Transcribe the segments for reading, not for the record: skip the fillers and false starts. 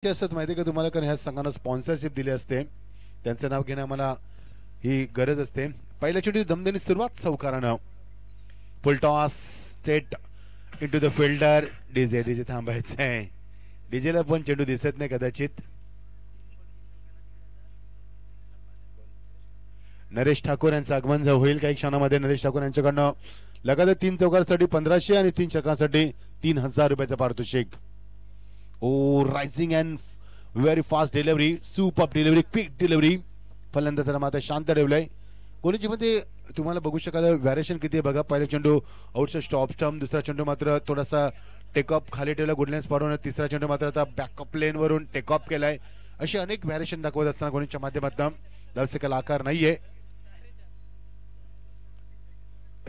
असत माहिती का तुम्हाला, कारण ह्या संघांना स्पॉन्सरशिप दिली असते, त्यांचं नाव घेणं आम्हाला ही गरज असते. पहिल्या चेंडू दमदनी सुरुवात चौकारानं, full toss straight into the fielder. DJ DJ थांबायचंय, डीजेला पण चेंडू दिसत नाही कदाचित. नरेश ठाकूर यांचं आगमन होईल काही क्षणामध्ये. नरेश ठाकूर यांच्याकडनं लगातार 3 चौकारांसाठी 1500 आणि 3 षटकांसाठी 3000 रुपयाचा पारितोषिक. Oh rising and very fast delivery, super delivery, quick delivery. फलंदाजाला मात्र शांत ठेवलंय. कोणीची मध्ये तुम्हाला बघू शकाल व्हॅरिएशन किती आहे बघा. पहिला चेंडू आउटसाइड स्टॉप स्टंप, दुसरा चेंडू मात्र थोडासा टेकअप खाली ठेवला गुडलेन्स पाडून, तिसरा चेंडू मात्र आता बॅकअप लेन वरून टेकअप केलाय. असे अनेक व्हॅरिएशन दाखवत असताना कोणीच्या माध्यमातून दर्शकाला आकार नाहीये.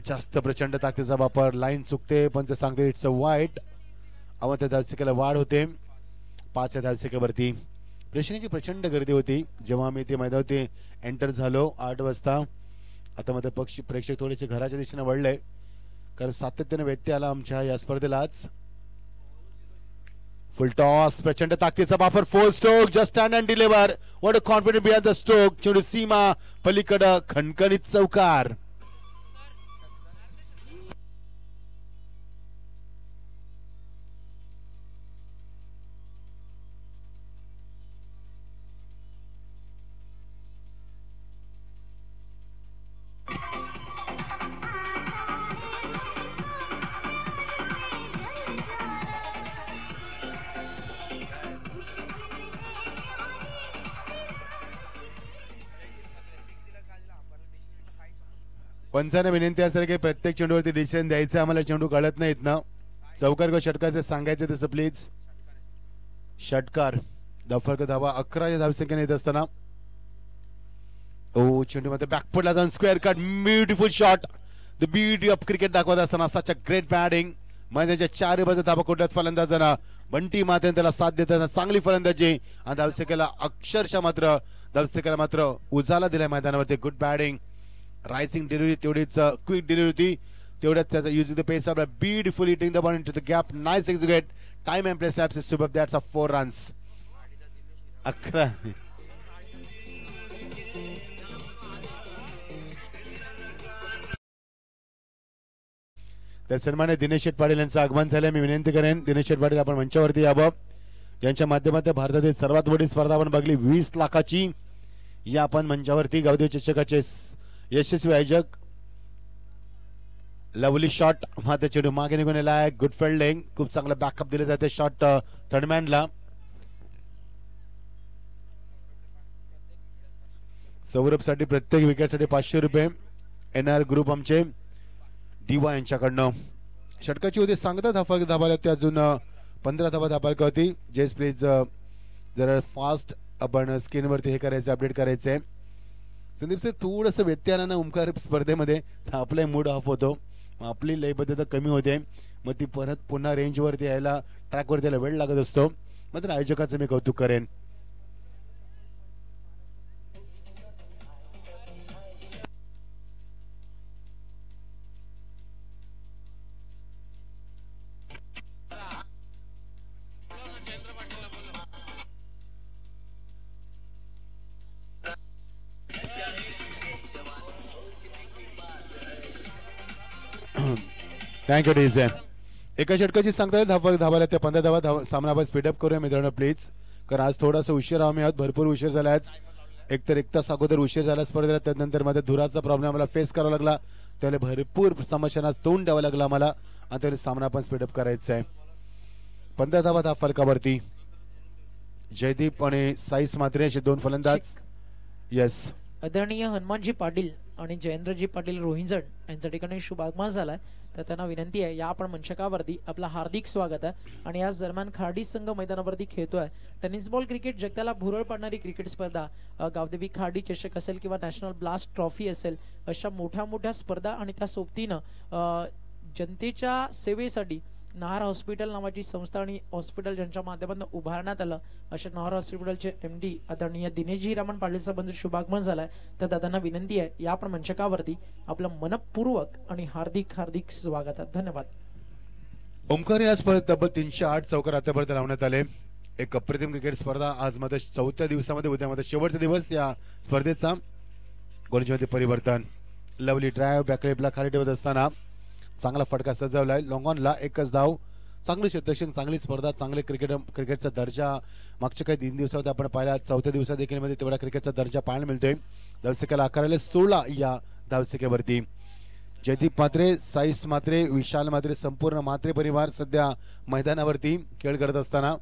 जास्त प्रचंड ताकदीचा वापर, लाईन चुकते, पंच सांगते इट्स अ वाईट. त्या धावसंख्येला वाढ होते 5 या धावसंख्येवरती. प्रेक्षकांची प्रचंड गर्दी होती जेव्हा आम्ही ते मैदानावरती एंटर झालो 8 वाजता. आता मात्र प्रेक्षक थोडेसे घराच्या दिशेने वळले, कारण सातत्याने व्यत्यय आला आमच्या या स्पर्धेलाच. फुल टॉस, प्रचंड ताकदीचा वापर, 4 stroke, just stand and deliver. What a confident behind the stroke. चेंडू सीमा पलीकडे, खणखणीत चौकार. पंचाने विनंती असते की प्रत्येक चेंडूवरती डिसिजन द्यायचं, आम्हाला चेंडू कळत नाहीत ना. चौकार किंवा षटकाचे सांगायचं तसं प्लीज. षटकार, धावफलक धावा 11 या धावसंख्येने येत असताना. ओ चेंडू मध्ये बॅकफुटला जाऊन square cut, beautiful shot. The beauty of cricket दाखवत असताना सच अ ग्रेट बॅटिंग. मैदानाच्या 4 बाजू धावा कुठल्याच फलंदाजांना बंटी मातेने त्याला साथ देताना चांगली फलंदाजी आणि धावसंख्येला अक्षरशः मात्र धावसंख्येला मात्र उजाला दिलाय मैदानावरती. गुड बॅटिंग, रायझिंग डिलिव्हरी तेवढीच क्विक डिलिव्हरी होती, तेवढ्याच त्याचा using the pace of beautiful hitting the ball into the gap. Nice execute, time and place apps सुबह दॅट्स ऑफ 4 रन्स. 11 तर सन्मान्य दिनेश शेठ पाटील यांचं आगमन झालं. मी विनंती करेन दिनेश शेठ पाटील आपण मंचावरती यावं. ज्यांच्या माध्यमातून भारतातील सर्वात मोठी स्पर्धा आपण बघली 20 लाखाची, या आपण मंचावरती गावदेव चषकाचे यशस्वी आयोजक. लवली शॉट, मात्र चेंडू मागे निघून आलाय. गुड फिल्डिंग, खूप चांगला बॅकअप दिले जाते शॉट थर्डमॅनला. सौरभ साठी प्रत्येक विकेटसाठी 500 रुपये. एनआर ग्रुप आमचे दिवा यांच्याकडनं. षटकाची होती सांगता धावाला ते अजून 15 धावा धापालका होती. जेस प्लीज जरा फास्ट आपण स्क्रीनवरती हे करायचं, अपडेट करायचंय. संदीप सर थोडंसं व्यत्यय आला ना ओमकार स्पर्धेमध्ये, तर आपला मूड ऑफ होतो, आपली लयबद्धता कमी होते, मग ती परत पुन्हा रेंजवरती यायला ट्रॅकवरती यायला वेळ लागत असतो. मात्र आयोजकाचं मी कौतुक करेन. Thank you DJ. एका षटकाची सांगता धावायला त्या 15 धावा सामना आपण स्पीडअप करूया मित्रांनो प्लीज, कारण आज थोडासा उशीर आम्ही आहोत, भरपूर उशीर झाला आज. एकतर 1 तास अगोदर उशीर झाला स्पर्धेला, त्यानंतर मध्ये धुराचा प्रॉब्लेम आम्हाला फेस करावा लागला, त्याला भरपूर समस्यांना तोंड द्यावं लागलं आम्हाला, आणि त्याला सामना आपण स्पीडअप करायचा आहे. 15 धावा फलकावरती जयदीप आणि साईस मात्रे असे 2 फलंदाज. येस, आदरणीय हनुमानजी पाटील आणि जयेंद्रजी पाटील रोहिंजण यांच्या ठिकाणी शुभ आगमन झालाय, तर त्यांना विनंती आहे या आपण मंचकावरती आपलं हार्दिक स्वागत आहे. आणि याच दरम्यान खार्डी संघ मैदानावरती खेळतोय टेनिस बॉल क्रिकेट, जगताला भुरळ पाडणारी क्रिकेट स्पर्धा, गावदेवी खार्डी चषक असेल किंवा नॅशनल ब्लास्ट ट्रॉफी असेल, अशा मोठ्या मोठ्या स्पर्धा आणि त्या सोबतीनं जनतेच्या सेवेसाठी नहार हॉस्पिटल नावाची संस्था आणि हॉस्पिटल ज्यांच्या माध्यमातून उभारण्यात आलं, अशा नहार हॉस्पिटलचे MD आदरणीय दिनेशजी रामन पाटील बंधू शुभागमन झालाय. तर दादांना विनंती आहे या आपण मंचकावरती आपलं मनपूर्वक आणि हार्दिक हार्दिक स्वागत आहे. धन्यवाद. ओमकार या स्पर्धेत तब्बल 308 चौकार आतापर्यंत लावण्यात आले. एक अप्रतिम क्रिकेट स्पर्धा आज मध्ये 4थ्या दिवसामध्ये, उद्या मध्ये शेवटचा दिवस या स्पर्धेचा. गोलंदाजीमध्ये परिवर्तन. लवली ड्राईव्ह बॅकलेपला खाली ठेवत असताना चांगला फटका सजवलाय. लॉंग ऑनला एकच धाव. चांगली क्षेत्ररक्षण, चांगली स्पर्धा, चांगले क्रिकेटचा दर्जा मागच्या काही 3 दिवसात आपण पाहिला. 4थ्या दिवसात देखील मध्ये तेवढा क्रिकेटचा दर्जा पाहायला मिळतोय. धावसंख्येला आकारले 16 या धावसंख्येवरती. जयदीप म्हात्रे, साईस म्हात्रे, विशाल म्हात्रे, संपूर्ण म्हात्रे परिवार सध्या मैदानावरती खेळ करत असताना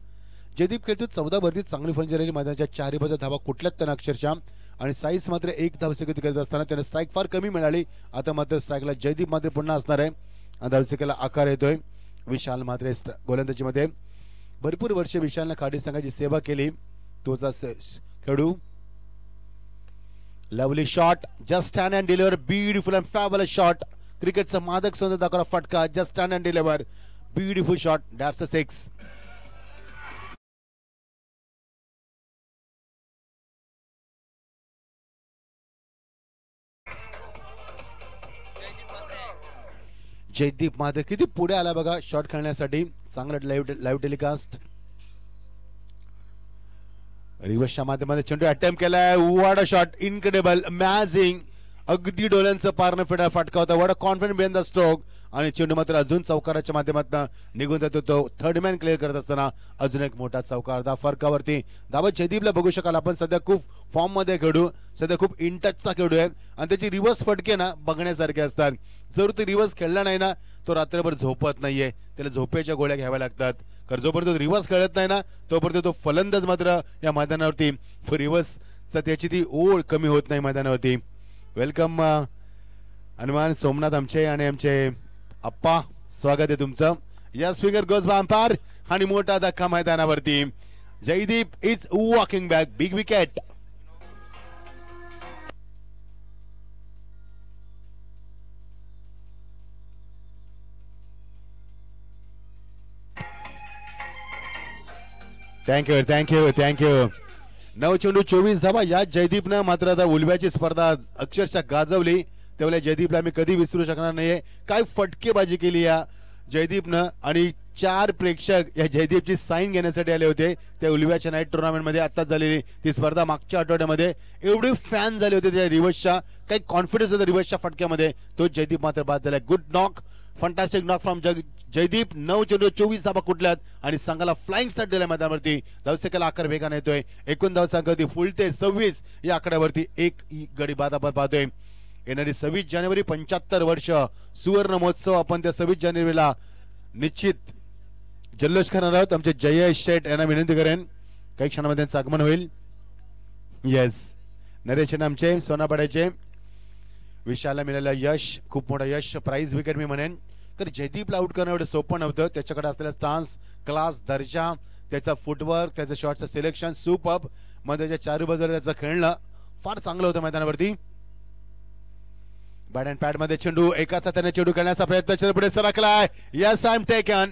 जयदीप खेळतो 14 वरती चांगली फलंदाजी राहिली. मैदानाच्या चारी बाजू धावा कुठल्याच त्यांना अक्षरशः. आणि साईस मात्र एक धावसंख्या करत असताना त्याने स्ट्राईक फार कमी मिळाली. आता मात्र स्ट्राईकला जयदीप म्हात्रे पुन्हा असणार आहे. धावसंख्येला आकार येतोय. विशाल म्हात्रे गोलंदाजीमध्ये भरपूर वर्ष विशालने खाडी संघाची सेवा केली. तोचा खेळू. Lovely shot, just stand and deliver, beautiful and fabulous shot. क्रिकेटचा मादक सौंदर्य दाखवणारा फटका, just stand and deliver, beautiful shot, that's a 6. Jaydeep Mhatre किती पुढे आला बघा शॉट खेळण्यासाठी. चांगला लाईव्ह टेलिकास्ट. रिवर्सच्या माध्यमाने चेंडू अटेम्प्ट केलाय. What a shot, incredible, amazing. अगदी डोळ्यांचं पारणं फिरणारा फटका होता. What a confident behind the stroke. आणि चेंडू मात्र अजून चौकाराच्या माध्यमातून निघून जातो. तो थर्ड मॅन क्लिअर करत असताना अजून एक मोठा चौकार. दा फरकावरती धावत जयदीपला बघू शकाल आपण. सध्या खूप फॉर्म मध्ये खेळू, सध्या खूप इंटचचा खेळू आहे. आणि त्याची रिव्हर्स फटके ना बघण्यासारखे असतात. जर तो रिव्हर्स खेळला नाही ना तो रात्रभर झोपत नाहीये. त्याला झोपेच्या गोळ्या घ्याव्या लागतात. कारण जोपर्यंत रिव्हर्स खेळत नाही ना तोपर्यंत तो फलंदाज मात्र या मैदानावरती तो रिव्हर्सचा त्याची ती ओढ कमी होत नाही मैदानावरती. वेलकम हनुमान सोमनाथ आमचे आणि आमचे अप्पा, स्वागत आहे तुमचं. यस फिगर गोज बांपार आणि मोठा धक्का मैदानावरती. Jaydeep is walking back, big wicket. Thank you. 9 चेंडू 24 धावा. या जयदीपनं मात्र आता उलव्याची स्पर्धा अक्षरशः गाजवली. तेवढ्या जयदीपला आम्ही कधी विसरू शकणार नाहीये. काय फटकेबाजी केली या जयदीपनं. आणि 4 प्रेक्षक या जयदीपची साईन घेण्यासाठी आले होते त्या उलव्याच्या नाईट टुर्नामेंट मध्ये. आताच झालेली ती स्पर्धा मागच्या आठवड्यामध्ये एवढे फॅन झाले होते त्या रिव्हर्सच्या. काही कॉन्फिडन्स होता रिव्हर्सच्या फटक्यामध्ये. तो जयदीप मात्र बाद झाला. Good knock, fantastic knock from Jaydeep. 9 चेंडू 24 धावा कुठल्यात आणि संघाला फ्लाइंग स्टार्ट दिला मैदानावरती. धावसंख्येला आकार वेगाने येतोय. एकूण धावसंख्या फुलते 26 या आकड्यावरती. एक गडी बाद आपण पाहतोय. येणारी 26 जानेवारी 75 वर्ष सुवर्ण महोत्सव. आपण त्या 26 जानेवारीला निश्चित जल्लोष करणार आहोत. आमचे जयेश शेठ यांना विनंती करेन काही क्षणामध्ये त्यांचं आगमन होईल. येस, नरेश आमचे सोनापाड्याचे. विशालला मिळालेलं यश, खूप मोठं यश, प्राइज विकेट मी म्हणेन. तर जयदीपला आउट करणं एवढं सोपं नव्हतं. त्याच्याकडे असलेला स्टान्स, क्लास, दर्जा, त्याचा फुटवर्क, त्याचं शॉटचं सिलेक्शन सुपर्ब. मध्ये त्याच्या चारू बाजूला त्याचं खेळणं फार चांगलं होतं मैदानावरती. बॅट अँड पॅड मध्ये चेंडू एकाच हाताने चेंडू खेळण्याचा प्रयत्न पुढे सरकलाय. Yes, I am taken,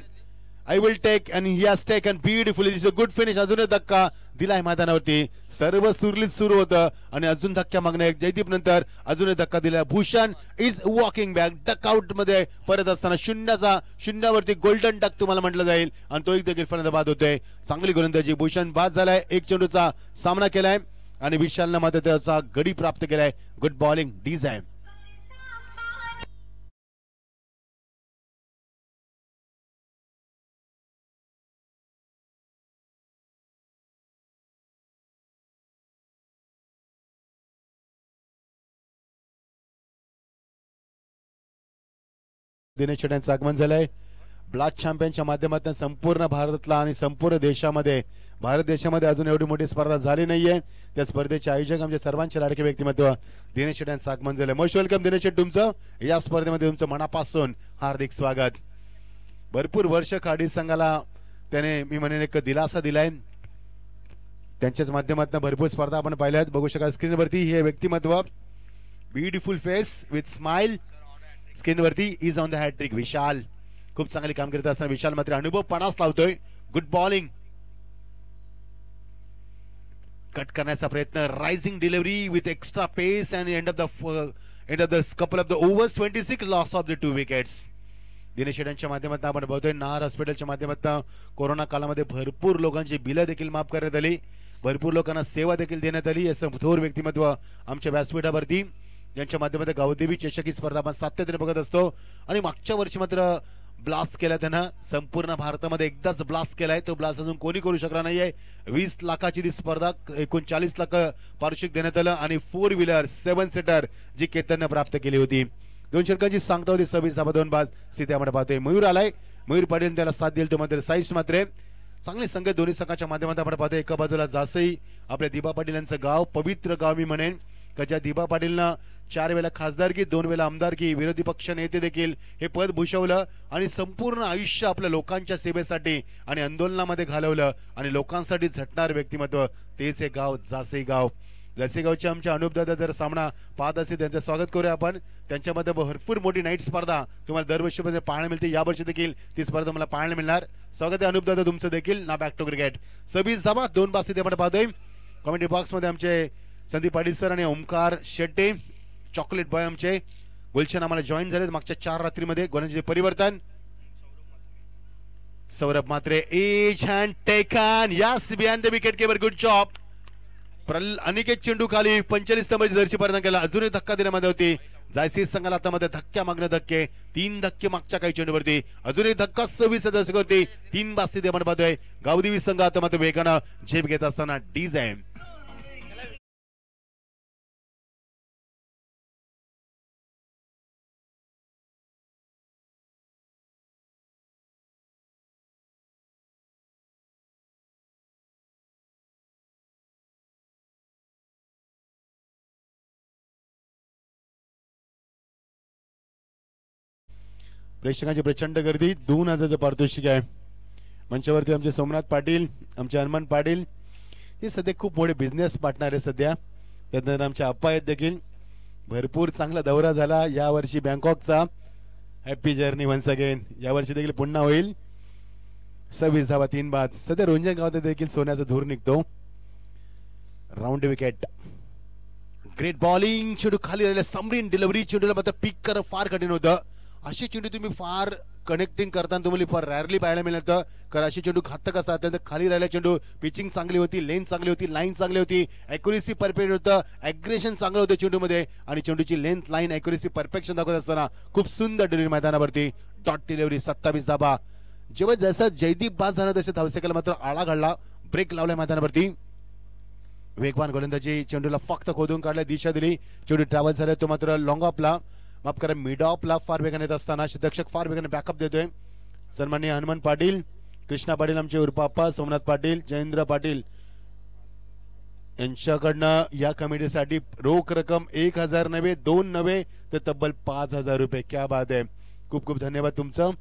I will take, and he has taken beautifully. This a good finish. अजून एक धक्का दिलाय मैदानावरती. सर्व सुरलीत सुरू होतं आणि अजून धक्का मागणे जयदीप नंतर अजून एक धक्का दिला. Bhushan is walking back. Duck out मध्ये परत असताना शून्यावरती गोल्डन डक तुम्हाला म्हटलं जाईल. आणि तो एक देखील फलंदाज बाद होतोय. चांगली गोलंदाजी. भूषण बाद झालाय. 1 चेंडूचा सामना केलाय आणि विशालनं मात्र त्याचा गडी प्राप्त केलाय. Good bowling design. Dinesh Shet यांचं आगमन झालंय. ब्लास्ट चॅम्पियनच्या माध्यमातून संपूर्ण भारतातला आणि संपूर्ण भारत देशामध्ये अजून एवढी मोठी स्पर्धा झाली नाहीये. त्या स्पर्धेचे आयोजक आमचे सर्वांचे लाडके व्यक्तिमत्व दिनेश शेट यांचं आगमन झालंय. मोस्ट वेलकम दिनेश शेट. तुमचं या स्पर्धेमध्ये तुमचं मनापासून हार्दिक स्वागत. भरपूर वर्ष खाडी संघाला त्याने मी म्हणेन एक दिलासा दिलाय. त्यांच्याच माध्यमातून भरपूर स्पर्धा आपण पाहिल्या आहेत. बघू शकाल स्क्रीनवरती हे व्यक्तिमत्व. Beautiful face with smile. स्क्रीनवरती is on the hat-trick Vishal. खूप चांगली काम करत असताना विशाल मात्र अनुभव 50 लावतोय. Good bowling. कट करण्याचा प्रयत्न. Rising delivery with extra pace and end of the couple of the overs 26 loss of the 2 wickets. Dinesh शेट्यांच्या माध्यमातून आपण बघतोय नार हॉस्पिटलच्या माध्यमातून कोरोना काळामध्ये भरपूर लोकांची बिलं देखील माफ करण्यात आली, भरपूर लोकांना सेवा देखील देण्यात आली. असं थोर व्यक्तिमत्व आमच्या व्यासपीठावरती यांच्या माध्यमातून गावदेवी चषक ही स्पर्धा आपण सातत्याने बघत असतो. आणि मागच्या वर्षी मात्र ब्लास्ट केला त्यांना, संपूर्ण भारतामध्ये एकदाच ब्लास्ट केलाय, तो ब्लास्ट अजून कोणी करू शकला नाहीये. 20 लाखाची ती स्पर्धा 39 लाख पारितोषिक देण्यात आलं आणि 4 व्हीलर 7 सीटर जी केतनने प्राप्त केली होती. 2 षटकांची सांगता होती 26-2 बाद. सिद्धे आपण पाहतोय मयूर आलाय, मयूर पाटील त्याला साथ देईल तो मात्र साईश मात्र चांगले संघ दोन्ही संघाच्या माध्यमातून आपण पाहतोय. एका बाजूला जासई आपल्या दिबा पाटील यांचं गाव, पवित्र गाव मी म्हणेन, ज्या दिबा पाटीलनं 4 वेळा खासदारकी 2 वेळा आमदारकी विरोधी पक्ष नेते देखील हे पद भूषवलं आणि संपूर्ण आयुष्य आपल्या लोकांच्या सेवेसाठी आणि आंदोलनामध्ये घालवलं आणि लोकांसाठी झटणारे व्यक्तिमत्व तेच हे गाव जासई गाव. जासई गावचे आमच्या अनुप दादा जर सामना पाहत असतील त्यांचं स्वागत करूया आपण. त्यांच्यामध्ये भरपूर मोठी नाईट स्पर्धा तुम्हाला दरवर्षी पाहायला मिळते, यावर्षी देखील ती स्पर्धा मला पाहायला मिळणार. स्वागत आहे अनुप दादा तुमचं देखील. ना बॅक टू क्रिकेट 26 धावा 2 बाद सिद्धे आपण पाहतोय. कमेंट्री बॉक्स मध्ये आमचे संदीप पाटील सर आणि ओमकार शेट्टे चॉकलेट बॉय आमचे गुलशन आम्हाला जॉईन झाले मागच्या 4 रात्रीमध्ये. गोलंदाजी परिवर्तन Saurabh Matre edge and taken yes behind the wicket keeper good job. Aniket चेंडू खाली 45 नंबरची जर्सी परिधान केला. अजूनही धक्का देण्यामध्ये होती जायसी संघाला. आता मध्ये धक्क्या मागणे धक्के 3 धक्के मागच्या काही चेंडूवरती, अजूनही धक्का 26 दशकावरती 3 बाद स्थिती आपण पाहतोय. गावदेवी संघ आता मात्र वेगानं झेप घेत असताना डिझाईन प्रेक्षकांची प्रचंड गर्दी. 2000चं पारितोषिक आहे. मंचावरती आमचे सोमनाथ पाटील, आमचे हनुमान पाटील हे सध्या खूप मोठे बिझनेस पार्टनर आहे सध्या. त्यानंतर आमचे अप्पा आहेत देखील. भरपूर चांगला दौरा झाला यावर्षी बँकॉकचा. Happy journey once again. यावर्षी देखील पुन्हा होईल. 26 धावा 3 बाद. सध्या रोंजन गावात देखील सोन्याचा धूर निघतो. Round wicket. Great bowling. चेंडू खाली राहिला. समरीन डिलिव्हरी. चेंडूला मात्र पिक करणं फार कठीण होतं. अशी चेंडू तुम्ही फार कनेक्टिंग करताना तुम्हाला फार रॅरली पाहायला मिळतं. कारण अशी चेंडू घातक असतात. त्यानंतर खाली राहिला चेंडू. पिचिंग चांगली होती, लेन चांगली होती, लाईन चांगली होती, अॅक्युरेसी परफेक्ट होतं, अग्रेशन चांगलं होतं चेंडूमध्ये आणि चेंडूची लेंथ लाईन अॅक्युरेसी परफेक्शन दाखवत असताना खूप सुंदर डिलिव्हरी मैदानावरती. डॉट डिलिव्हरी 27 धाबा. जेव्हा जसं जयदीप बाद झाला तसे धावसेकाला मात्र आळा घालला, ब्रेक लावला मैदानावरती. वेगवान गोलंदाजी. चेंडूला फक्त खोदून काढला, दिशा दिली, चेंडू ट्रॅव्हल झाला. तो मात्र लॉंग ऑफला माफ करा मिड ऑफला फार वेगाने येत असताना क्षेत्ररक्षक फार वेगाने बॅकअप देतोय. सन्माननीय हनुमान पाटील, कृष्णा पाटील आमचे उर्पाप्पा, सोमनाथ पाटील, जयेंद्र पाटील यांच्याकडनं या कमिटीसाठी रोख रक्कम 1000 नव्हे 2 नव्हे तर तब्बल 5000 रुपये. क्या बात आहे. खूप खूप धन्यवाद तुमचं.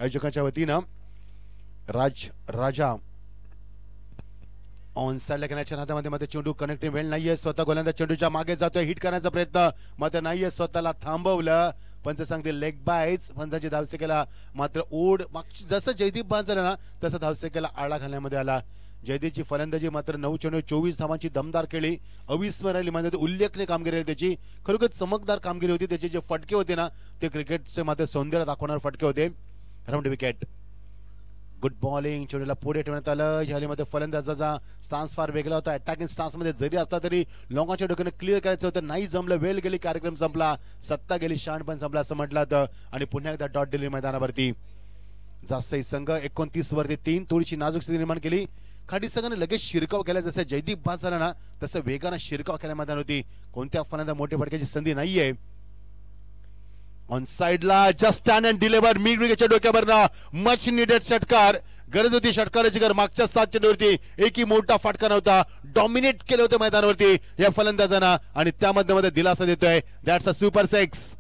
आयोजकांच्या वतीनं राजा ऑन साइडला घेण्याच्या नादामध्ये मध्ये चेंडू कनेक्टिंग वेळ नाहीये. स्वतः गोलंदाज चेंडूच्या मागे जातोय, हिट करण्याचा प्रयत्न मात्र नाहीये. स्वतःला थांबवलं. पंच सांगते लेग बायच. पंचाची धावसेकेला मात्र ओढ. जसं जयदीप बाद झाला ना तसं धावसेकेला आळा घालण्यामध्ये आला. जयदीपची फलंदाजी मात्र 9 चेंडू 24 धावांची दमदार केली. अविस्मरणीय म्हणजे उल्लेखनीय कामगिरी आहे त्याची. खरोखर चमकदार कामगिरी होती. त्याचे जे फटके होते ना ते क्रिकेटचे मात्र सौंदर्य दाखवणारे फटके होते. Round wicket. Good bowling. चेंडूला पुढे ठेवण्यात आलं. ह्यामध्ये फलंदाजाचा स्टान्स फार वेगळा होता. अटॅकिंग स्टान्स मध्ये जरी असला तरी लॉंगाच्या डोक्याने क्लिअर करायचं होतं. नाही जमलं. वेळ गेली, कार्यक्रम संपला, सत्ता गेली, शाण पण संपला असं म्हटलं होतं. आणि पुन्हा एकदा डॉट डिलिव्हरी मैदानावरती जास्तही संघ 29 वरती 3. थोडीशी नाजूक स्थिती निर्माण केली. खाडी संघाने लगेच शिरकाव केला. जसं जयदीप बाद झाला ना तसं वेगानं शिरकाव केल्या मैदान होती. कोणत्या फलंदाज मोठ्या फटक्याची संधी नाहीये. ऑन साइडला just stand and deliver. Mid विकेटच्या डोक्यावर मच निडेड षटकार. गरज होती षटकाराची. घर मागच्या 7 चेंडूवरती एकही मोठा फटका नव्हता. डॉमिनेट केलं होतं मैदानावरती या फलंदाजांना आणि त्यामध्ये मध्ये दिलासा देतोय. That's a super 6.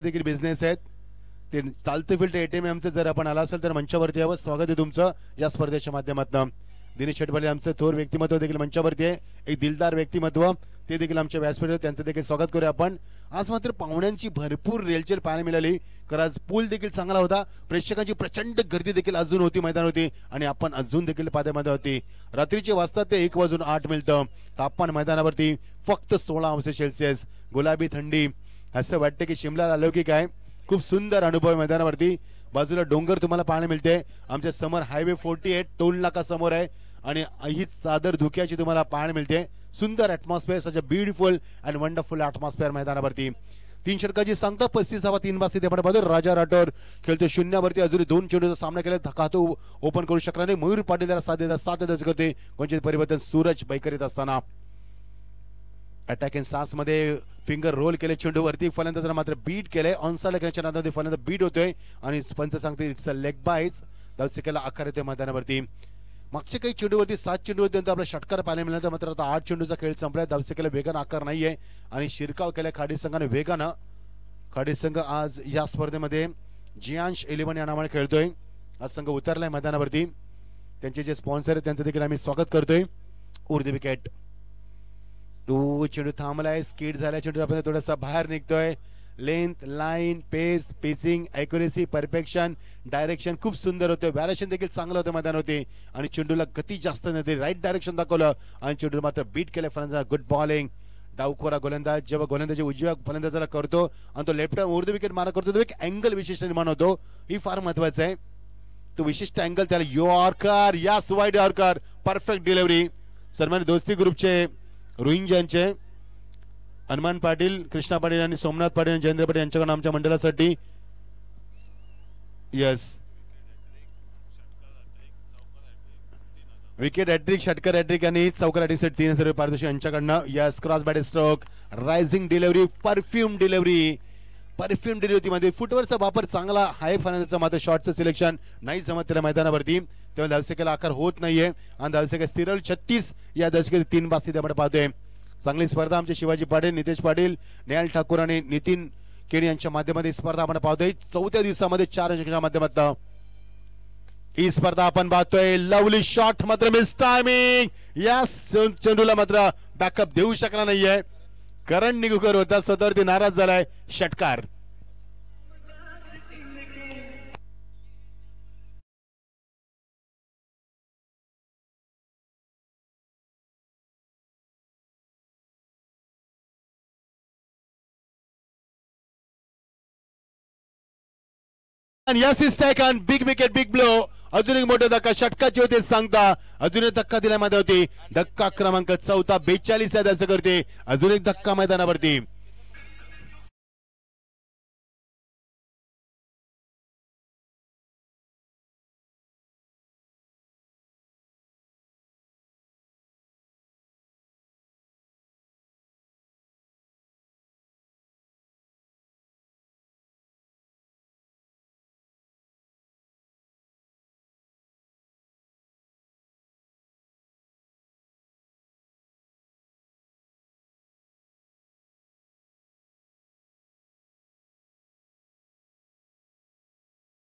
देखील बिझनेस आहेत. ते चालतं फील्ड ATM आमचं जर आपण आला असेल तर मंचावरती यावं. स्वागत आहे तुमचं या स्पर्धेच्या माध्यमातून. दिनेश शेटपाले आमचं थोर व्यक्तिमत्व देखील मंचावरती आहे, एक दिलदार व्यक्तिमत्व, ते देखील आमच्या व्यासपीठावर त्यांचं देखील स्वागत करूया आपण. आज मात्र पाहुण्यांची भरपूर रेलचेल पाहायला मिळाली, कारण आज पूल देखील चांगला होता, प्रेक्षकांची प्रचंड गर्दी देखील अजून होती मैदान होती आणि आपण अजून देखील पाद्यामध्ये होती. रात्रीचे वाजता ते 1:08 तापमान मैदानावरती फक्त 16°C. गुलाबी थंडी, असं वाटतं की शिमला आलो की काय. खूप सुंदर अनुभव आहे मैदानावरती. बाजूला डोंगर तुम्हाला पाहायला मिळते, आमच्या समोर हायवे 48 टोल नाका समोर आहे आणि ही चादर धुक्याची तुम्हाला पाहायला मिळते. सुंदर atmosphere, such a beautiful and wonderful atmosphere मैदानावरती. 3 षटकाची सांगता 35 3 आपण पाहतो. राजा राठोड खेळतो शून्यावरती, अजून 2 चेंडूचा सामना केला, खातो ओपन करू शकला नाही. मयूर पाटील त्याला 7 करते. कोणते परिवर्तन सूरज बैकर येत असताना अटॅकिंग स्टान्स मध्ये फिंगर रोल केले चेंडूवरती. फलंदाजाला मात्र बीट केले, ऑनसाइड कॅचच्या नादामध्ये फलंदाज बीट होतोय आणि पंच सांगते इट्स अ लेग बाईट्स. धावसंख्येला आकार येतोय मैदानावरती. मागच्या काही चेंडूवरती 7 चेंडूवरती आपला षटकार पाहायला मिळाला, मात्र आता 8 चेंडूचा खेळ संपलाय. धावसंख्येला वेगानं आकार नाहीये आणि शिरकाव केलाय खाडी संघाने वेगानं. खाडी संघ आज या स्पर्धेमध्ये जियांश 11 या नावाने खेळतोय. आज संघ उतरलाय मैदानावरती. त्यांचे जे स्पॉन्सर आहेत त्यांचं देखील आम्ही स्वागत करतोय. उर्दी विकेट, तो चेंडू थांबलाय, स्किड झालाय, चेंडू आपण थोडासा बाहेर निघतोय. लेंथ, लाईन, पेस, पेसिंग, ॲक्युरेसी, परफेक्शन, डायरेक्शन खूप सुंदर होतं. व्हॅरिएशन देखील चांगलं होतं मैदान होते आणि चेंडूला गती जास्त नव्हती. राईट डायरेक्शन दाखवलं आणि चेंडू मात्र बीट केलं फलंदाज. Good bowling. डावखोरा गोलंदाज जेव्हा गोलंदाजी उजव्या फलंदाजाला करतो आणि तो लेफ्ट उर्दू विकेट मारा करतो, तो एक अँगल विशिष्ट निर्माण होतो. ही फार महत्वाचं आहे, तो विशिष्ट अँगल. त्याला यॉर्कर, यास वाईड यॉर्कर, परफेक्ट डिलिव्हरी. सन्मानित दोस्ती ग्रुपचे रोहिंग्यांचे हनुमान पाटील, कृष्णा पाटील आणि सोमनाथ पाटील आणि जयेंद्र पाटील यांच्याकडून आमच्या मंडळासाठी यस विकेट हॅट्रिक, षटकार हॅट्रिक आणि चौकार हॅट्रिक 3,000 रुपये पारितोषिक यांच्याकडनं. Yes cross bat stroke, rising delivery, perfume delivery मध्ये फुटवरचा वापर चांगला. हाय फलंदाजाचं मात्र शॉटचं सिलेक्शन नाही जमत त्याला मैदानावरती, तेव्हा धावसंख्येला आकार होत नाहीये आणि धावसंख्या स्थिर 36 या दशकात 3 बास्ती आपण पाहतोय. चांगली स्पर्धा आमचे शिवाजी पाटील, नितेश पाटील, नेहाल ठाकूर आणि नितीन केणी यांच्या माध्यमातून स्पर्धा आपण पाहतोय. 4थ्या दिवसामध्ये 4 अंकाच्या माध्यमातून ही स्पर्धा आपण पाहतोय. लवली शॉट मात्र मिस टायमिंग. या चेंडूला मात्र बॅकअप देऊ शकला नाहीये. करण निगुकर होता, स्वतःवरती नाराज झालाय. षटकार. Yes, is taken. Big wicket, big blow. अजून एक मोठा धक्का षटकाची होते सांगता. अजून एक धक्का दिला मैदानावरती. धक्का क्रमांक 4 42 या दर्शक करते. अजून एक धक्का मैदानावरती.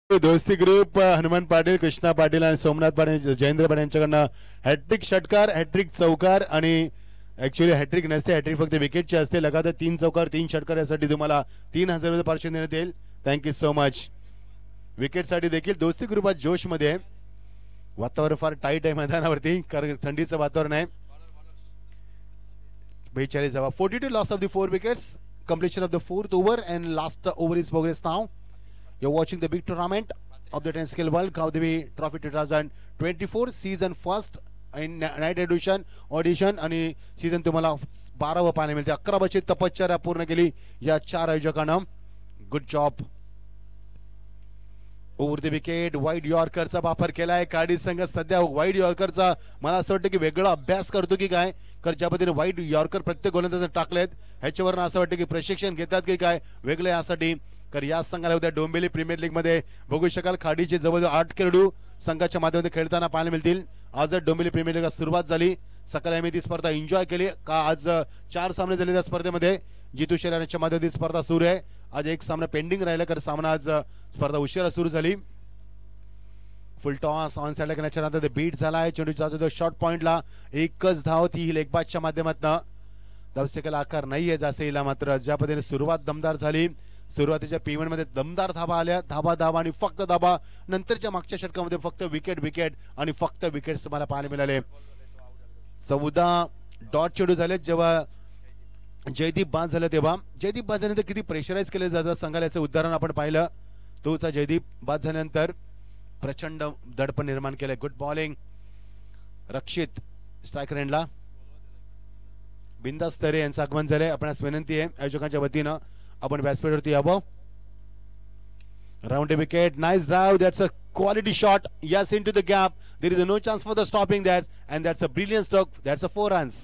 दोस्ती ग्रुप हनुमान पाटील, कृष्णा पाटील आणि सोमनाथ पाटील, जयेंद्र पाटील यांच्याकडनं हॅट्रिक षटकार, हॅट्रिक चौकार आणि ऍक्च्युअली हॅट्रिक नसते, हॅट्रिक फक्त विकेटची असते. लगातार 3 चौकार 3 षटकार यासाठी तुम्हाला 3,000 रुपये पारितोषिक देण्यात येईल. Thank you so much. विकेटसाठी देखील दोस्ती ग्रुप आज जोश मध्ये. वातावरण फार टाईट आहे मैदानावरती, कारण थंडीचं वातावरण आहे. 42 42 loss of the 4 wickets. completion of the 4th over and last over is progress now. You're watching the big tournament of the tennis skill world Gaodevi Trophy 2024 season first in night audition आणि season तुम्हाला 12व पाहायला मिळते. 11 वर्षे तपश्चर्या पूर्ण केली या 4 आयोजकांना. Good job. Over the wicket wide यॉर्करचा वापर केलाय. काडी संघ सध्या वाईड यॉर्करचा मला असं वाटतं की वेगळा अभ्यास करतो की काय, कारण ज्या पद्धतीने वाईड यॉर्कर प्रत्येक गोलंदाजाने टाकलेत ह्याच्यावरून असं वाटतं की प्रशिक्षण घेतात की काय वेगळे यासाठी. तर या संघाला होत्या डोंबिवली प्रीमियर लीग मध्ये बघू शकाल खाडीचे जवळजवळ 8 खेळाडू संघाच्या माध्यमातून खेळताना पाहायला मिळतील. आज डोंबिवली प्रीमियर लीगला सुरुवात झाली. सकाळी आम्ही ती स्पर्धा एन्जॉय केली का. आज 4 सामने झाले त्या स्पर्धेमध्ये. जितू शेलार यांच्या माध्यमातून स्पर्धा सुरू आहे आज एक सामना पेंडिंग राहिला कारण सामना आज स्पर्धा उशिरा सुरू झाली. फुल टॉस ऑन साइडला करण्याच्या नंतर ते बीट झालाय. चेंडू जातो शॉर्ट पॉइंटला. एकच धाव ती लेग पासच्या माध्यमातून. धावसेकाला आकार नाहीये जासेला, मात्र ज्या पद्धतीने सुरुवात दमदार झाली, सुरुवातीच्या पेमेंट मध्ये दमदार धाबा आल्या, धाबा आणि फक्त धाबा. नंतरच्या मागच्या षटकामध्ये फक्त विकेट आणि फक्त विकेट्स तुम्हाला पाहायला मिळाले. 14 डॉट चेंडू झाले. जेव्हा जयदीप बाद झालं तेव्हा जयदीप बाद झाल्यानंतर किती प्रेशराईज केले जातं संघाला, याचं उदाहरण आपण पाहिलं. तोच जयदीप बाद झाल्यानंतर प्रचंड दडपण निर्माण केलंय. गुड बॉलिंग रक्षित स्ट्रायकर एंडला. बिंदास तरे यांचं आगमन झालंय. आपणास विनंती आहे आयोजकांच्या वतीनं आपण व्यासपीठावरती यावं. Round wicket, nice drive, that's a quality shot, yes into the gap, there is no chance for the stopping that, and that's a brilliant stroke, that's a 4 runs.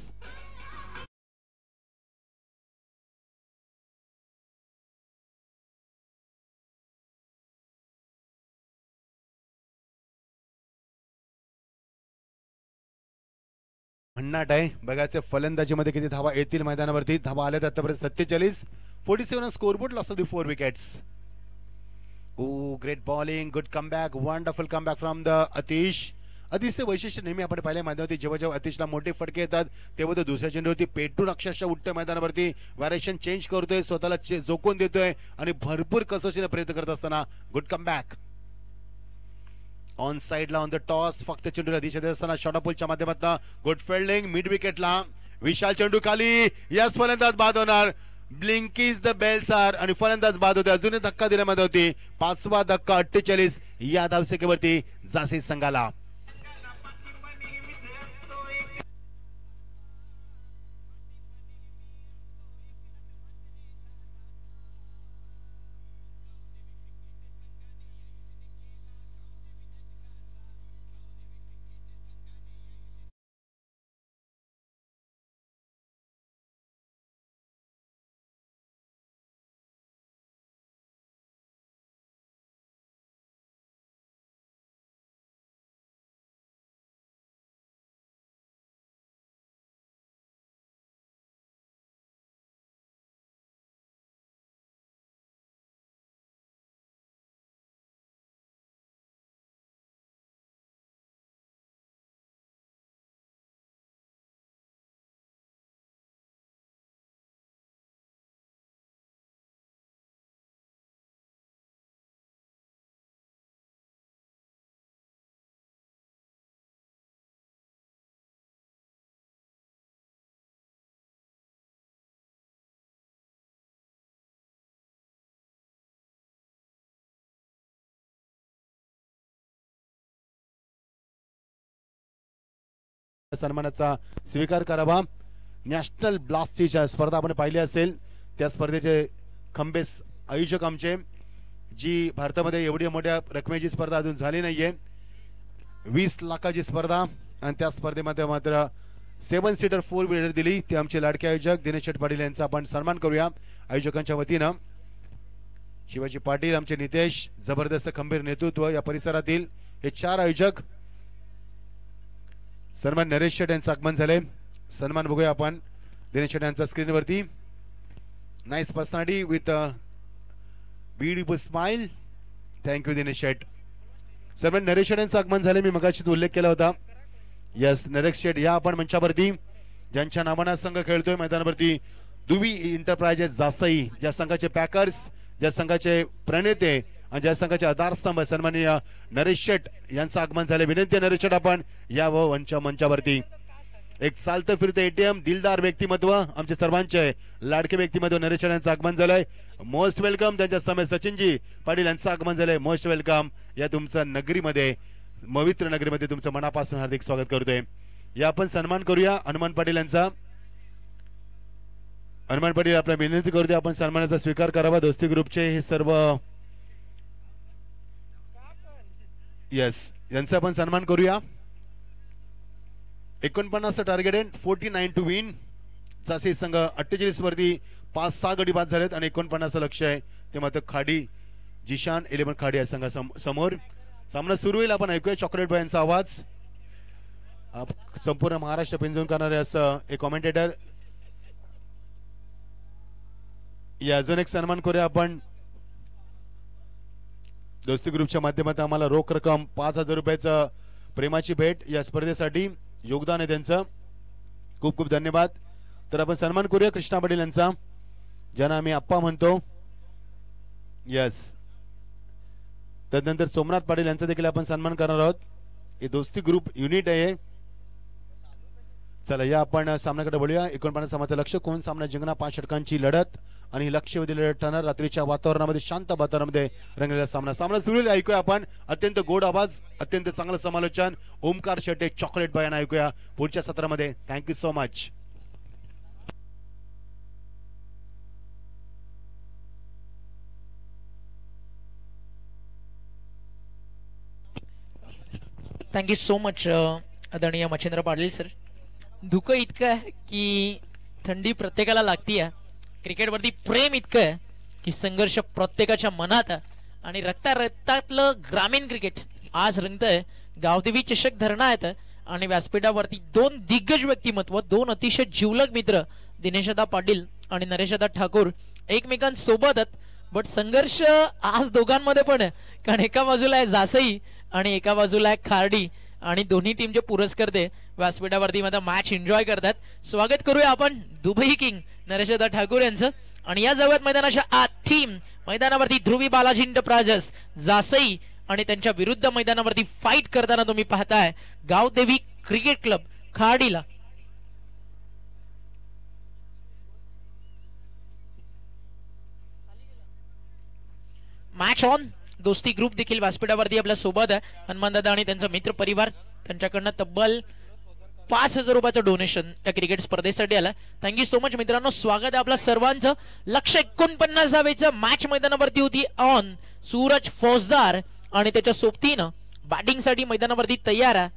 भन्नाट आहे. बघायचं फलंदाजीमध्ये किती धावा येतील मैदानावरती. धावा आल्या आतापर्यंत 47. 47 scoreboard loss of the 4 wickets. Great bowling, good comeback, wonderful comeback from the अतिश. अतिशय वैशिष्ट्य नेहमी आपण पाहिले मैदानावरती, जेव्हा अतिशला मोठे फटके येतात तेव्हा तो दुसऱ्या चेंडूवरती पेटून अक्षरशः उठतोय मैदानावरती. व्हॅरिएशन चेंज करतोय, स्वतःला जोखून देतोय आणि भरपूर कसोशीने प्रयत्न करत असताना गुड कमबॅक. ऑन साइडला ऑन द टॉस फक्त चेंडूला दिशा देत असताना शॉर्टपुलच्या माध्यमातून गुड फिल्डिंग. मिड विकेटला विशाल चेंडू खाली. यस, फलंदाज बाद होणार. ब्लिंकीज द बेल्स आर आणि फलंदाज बाद होते. अजूनही धक्का दिल्यामध्ये होती. 5वा धक्का 48 या धावसंख्येवरती जासी संघाला. सन्मानाचा स्वीकार करावा. नॅशनल ब्लास्टची स्पर्धा आपण पाहिली असेल, त्या स्पर्धेचे खंबेस आयोजक आमचे, जी भारतामध्ये एवढी मोठ्या रकमेची स्पर्धा अजून झाली नाहीये. 20 लाखाची स्पर्धा आणि त्या स्पर्धेमध्ये मात्र 7 सीटर 4 व्हीलर दिली. ते आमचे लाडके आयोजक दिनेश शेठ पाटील यांचा आपण सन्मान करूया आयोजकांच्या वतीनं. शिवाजी पाटील, आमचे नितेश, जबरदस्त खंबीर नेतृत्व या परिसरातील हे 4 आयोजक. सन्मान नरेश शेठ यांचं आगमन झाले. सन्मान बघूया आपण दिनेश शेठ यांचा स्क्रीनवरती. Nice personality with beautiful smile. Thank you Dinesh Sheth. सन्मान नरेश शेठ यांचं आगमन झाले. मी मगाशीच उल्लेख केला होता. यस, नरेश शेठ या आपण मंचावरती, ज्यांच्या नावानं संघ खेळतोय मैदानावरती. दुवी इंटरप्राइजेस जासई, ज्या संघाचे पॅकर्स, ज्या संघाचे प्रणेते आणि ज्या संघाचे आधारस्तंभ सन्माननीय नरेश शेठ यांचं आगमन झाले. विनंती नरेश शेठ आपण या व मंचावरती. एक चालतं फिरतं एटीएम, दिलदार व्यक्तिमत्व, आमचे सर्वांचे लाडके व्यक्तिमत्व नरेश शेठ यांचं आगमन झालंय. Most welcome. त्यांच्या समय सचिनजी पाटील यांचं आगमन झालंय. Most welcome. या तुमचं नगरीमध्ये, पवित्र नगरीमध्ये तुमचं मनापासून हार्दिक स्वागत करतोय. या आपण सन्मान करूया हनुमान पाटील यांचा. हनुमान पाटील आपल्या विनंती करूया आपण सन्मानाचा स्वीकार करावा. दोस्ती ग्रुपचे हे सर्व यस, यांचा आपण सन्मान करूया. 49 टार्गेट आहे, 49 टू विन. जासी संघ 48 वरती 5-6 गडी बाद झालेत आणि 49 लक्ष आहे. ते मात्र खाडी जिशान 11 खाडी या संघा समोर. सामना सुरू होईल. आपण ऐकूया चॉकलेट बॉय यांचा आवाज. संपूर्ण महाराष्ट्र पिंजून करणारे असं एक कॉमेंटेटर. या अजून एक सन्मान करूया आपण. दोस्ती ग्रुपच्या माध्यमातून आम्हाला रोख रक्कम 5,000 रुपयाचं प्रेमाची भेट या स्पर्धेसाठी योगदान आहे त्यांचं. खूप खूप धन्यवाद. तर आपण सन्मान करूया कृष्णा पाटील यांचा, ज्यांना आम्ही आप्पा म्हणतो. यस. त्यानंतर सोमनाथ पाटील यांचा देखील आपण सन्मान करणार आहोत. हे दोस्ती ग्रुप युनिट आहे. चला या आपण सामन्याकडे वळूया. 49 सामन्याचं लक्ष, कोण सामना जिंकणार, 5 षटकांची लढत आणि लक्षवेधी लढत ठरणार. रात्रीच्या वातावरणामध्ये, शांत वातावरणामध्ये रंगलेला सामना सुरू आहे. ऐकूया आपण अत्यंत गोड आवाज, अत्यंत चांगलं समालोचन ओमकार शेटे चॉकलेट बाय ऐकूया पुढच्या सत्रामध्ये. Thank you so much. Thank you so much आदरणीय मच्छिंद्र पाटील सर. धुकं इतकं आहे की थंडी प्रत्येकाला लागतीये. क्रिकेटवरती प्रेम इतकं आहे की संघर्ष प्रत्येकाच्या मनात आहे. आणि रक्तातलं ग्रामीण क्रिकेट आज रंगतंय. गावदेवी चषक धरणा आहेत आणि व्यासपीठावरती 2 दिग्गज व्यक्तिमत्व, 2 अतिशय जिवलग मित्र दिनेशदा पाटील आणि नरेशदा ठाकूर एकमेकांसोबत आहेत. बट संघर्ष आज दोघांमध्ये पण आहे, कारण एका बाजूला आहे जासई आणि एका बाजूला आहे खार्डी आणि दोन्ही टीमचे पुरस्कर्ते व्यासपीठावरती मध्ये मॅच एन्जॉय करतात. स्वागत करूया आपण दुबई किंग नरेशदा ठाकूर यांचं. आणि या जवळ मैदानाच्या आत टीम मैदानावरती ध्रुवी बालाजी एंटरप्राइजेस जासई आणि त्यांच्या विरुद्ध मैदानावरती फाईट करताना तुम्ही पाहताय गावदेवी क्रिकेट क्लब खार्डीला. Match on. दोस्ती ग्रुप देखील व्यासपीठावरती आपल्या सोबत आहे. हनुमानदादा आणि त्यांचा मित्र परिवार, त्यांच्याकडनं तब्बल 5,000 रुपयाचं डोनेशन या क्रिकेट स्पर्धेसाठी आलं. थँक्यू सो मच मित्रांनो. स्वागत आहे आपल्या सर्वांचं. लक्ष 49 धावेचं मॅच मैदानावरती होती ऑन. सूरज फौजदार आणि त्याच्या सोबतीनं बॅटिंगसाठी मैदानावरती तयार आहे.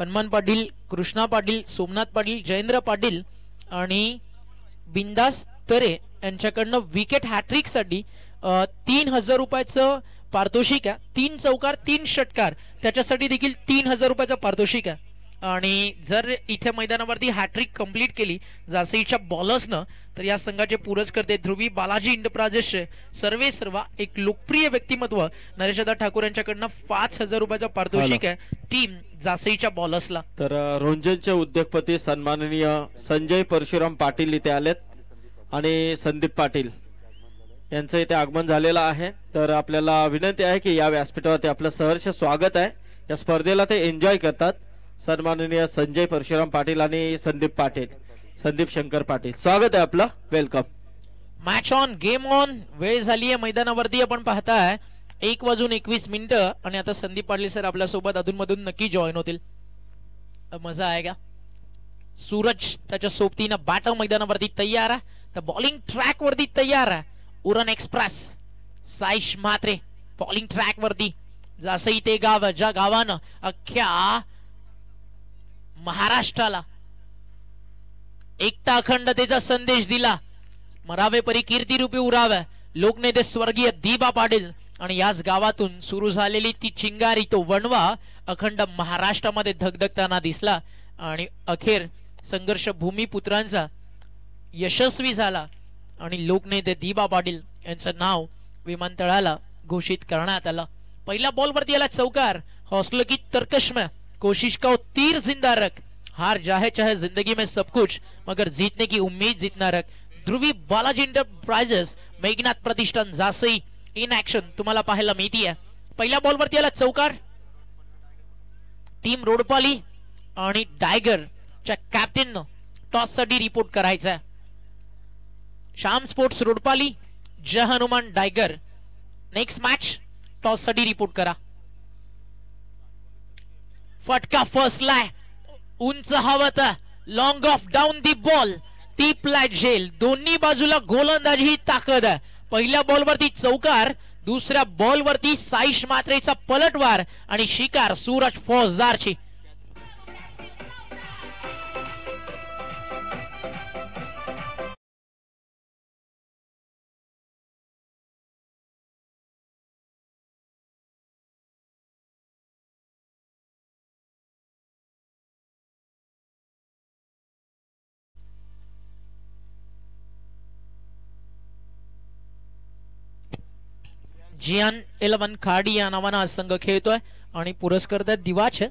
हनुमान पाटील, कृष्णा पाटील, सोमनाथ पाटील, जयेंद्र पाटील आणि बिंदास तरे यांच्याकडनं विकेट हॅट्रिक साठी 3,000 रुपयाचं पारितोषिक आहे. 3 चौकार 3 षटकार त्याच्यासाठी देखील 3,000 रुपयाचं पारितोषिक आहे. आणि जर इथे मैदानावरती हॅट्रिक कंप्लीट केली जासईच्या बॉलर्सनं तर या संघाचे पुरस्कर्ते ध्रुवी बालाजी एंटरप्राइजेसचे सर्व एक लोकप्रिय व्यक्तिमत्व नरेशदा ठाकूर यांच्याकडनं 5,000 रुपयाचं पारितोषिक आहे टीम जासईच्या बॉलर्सला. तर रोंजनचे उद्योगपती सन्माननीय संजय परशुराम पाटील इथे आलेत आणि संदीप पाटील यांचं इथे आगमन झालेलं आहे. तर आपल्याला विनंती आहे की या व्यासपीठावरती आपलं सहर्ष स्वागत आहे. या स्पर्धेला ते एन्जॉय करतात. सन्माननीय संजय परशुराम पाटील आणि संदीप शंकर पाटील, स्वागत आहे आपलं. Welcome. Match on, game on. वेळ झाली आहे मैदानावरती. आपण पाहताय 1:21 आणि आता संदीप पाटील सर आपल्या सोबत अधूनमधून नक्की जॉईन होतील. मजा आहे का. सूरज त्याच्या सोबतीनं बॅटर मैदानावरती तयार आहे. तर बॉलिंग ट्रॅक वरती तयार आहे Uran express. Saish Mhatre bowling track वरती. जासई ते गाव ज्या गावानं अख्ख्या महाराष्ट्राला एकता अखंडतेचा संदेश दिला. मरावे परी कीर्ती रूपी उरावे लोकनेते स्वर्गीय दिबा पाटील आणि याच गावातून सुरू झालेली ती चिंगारी, तो वणवा अखंड महाराष्ट्रामध्ये धगधगताना दिसला. आणि अखेर संघर्ष भूमिपुत्रांचा यशस्वी झाला आणि लोकनेते दिबा पाटील यांचं नाव विमानतळाला घोषित करण्यात आलं. पहिल्या बॉल वरती आला चौकार. हौसले की तरकश में कोशिश का तीर जिंदा रख. हार चाहे जिंदगी में सब कुछ मगर जीतने की उम्मीद जितना रख. ध्रुवी बालाजी एंटरप्राइजेस मेघनाथ प्रतिष्ठान जासई इन ऍक्शन तुम्हाला पाहायला मिळतीये. पहिल्या बॉल वरती आला चौकार. टीम रोडपाली आणि टायगर च्या कॅप्टन टॉस साठी रिपोर्ट करायचा. Shyam sports Rodpali, Jai Hanuman tiger. Next match toss साठी रिपोर्ट करा. फटका फर्स्ट लाय उंच हवत, long off down the ball, टीप लाय झेल. दोन्ही बाजूला गोलंदाजी ही ताकद आहे. पहिल्या बॉल वरती चौकार, दुसऱ्या बॉल वरती साईश मात्रेचा पलटवार आणि शिकार सूरज फौजदारची. जियान 11 खाडी या नावानं हा संघ खेळतोय आणि पुरस्कर्ता दिवाच